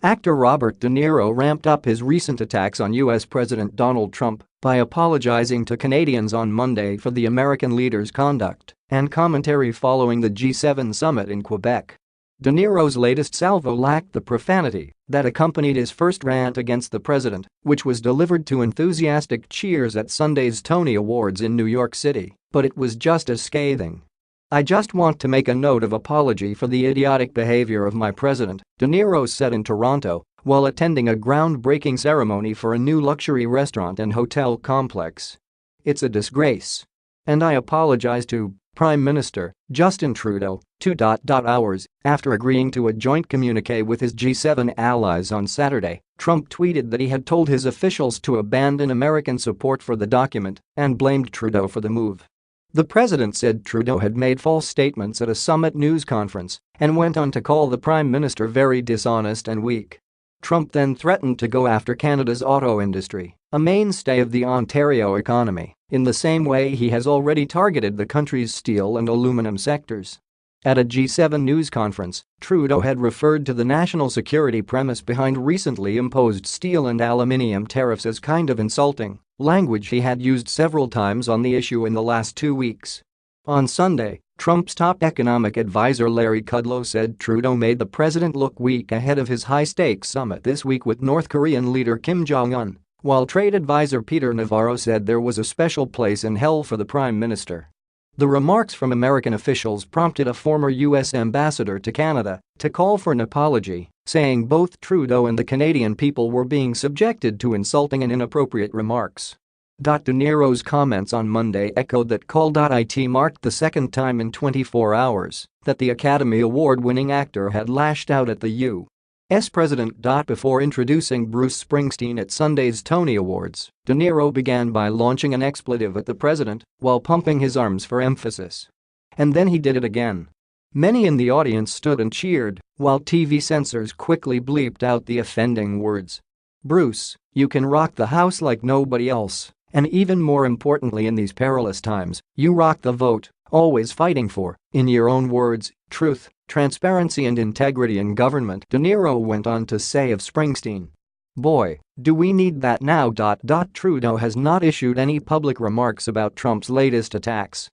Actor Robert De Niro ramped up his recent attacks on U.S. President Donald Trump by apologizing to Canadians on Monday for the American leader's conduct and commentary following the G7 summit in Quebec. De Niro's latest salvo lacked the profanity that accompanied his first rant against the president, which was delivered to enthusiastic cheers at Sunday's Tony Awards in New York City, but it was just as scathing. "I just want to make a note of apology for the idiotic behavior of my president," De Niro said in Toronto while attending a groundbreaking ceremony for a new luxury restaurant and hotel complex. "It's a disgrace. And I apologize to Prime Minister Justin Trudeau." 2.hours after agreeing to a joint communiqué with his G7 allies on Saturday, Trump tweeted that he had told his officials to abandon American support for the document and blamed Trudeau for the move. The president said Trudeau had made false statements at a summit news conference and went on to call the prime minister very dishonest and weak. Trump then threatened to go after Canada's auto industry, a mainstay of the Ontario economy, in the same way he has already targeted the country's steel and aluminum sectors. At a G7 news conference, Trudeau had referred to the national security premise behind recently imposed steel and aluminium tariffs as kind of insulting, language he had used several times on the issue in the last 2 weeks. On Sunday, Trump's top economic advisor Larry Kudlow said Trudeau made the president look weak ahead of his high-stakes summit this week with North Korean leader Kim Jong-un, while trade advisor Peter Navarro said there was a special place in hell for the prime minister. The remarks from American officials prompted a former U.S. ambassador to Canada to call for an apology, saying both Trudeau and the Canadian people were being subjected to insulting and inappropriate remarks. De Niro's comments on Monday echoed that call.it marked the second time in 24 hours that the Academy Award-winning actor had lashed out at the U.S. president. Before introducing Bruce Springsteen at Sunday's Tony Awards, De Niro began by launching an expletive at the president while pumping his arms for emphasis. And then he did it again. Many in the audience stood and cheered, while TV censors quickly bleeped out the offending words. "Bruce, you can rock the house like nobody else, and even more importantly in these perilous times, you rock the vote, always fighting for, in your own words, truth, transparency and integrity in government," De Niro went on to say of Springsteen. "Boy, do we need that now." Trudeau has not issued any public remarks about Trump's latest attacks.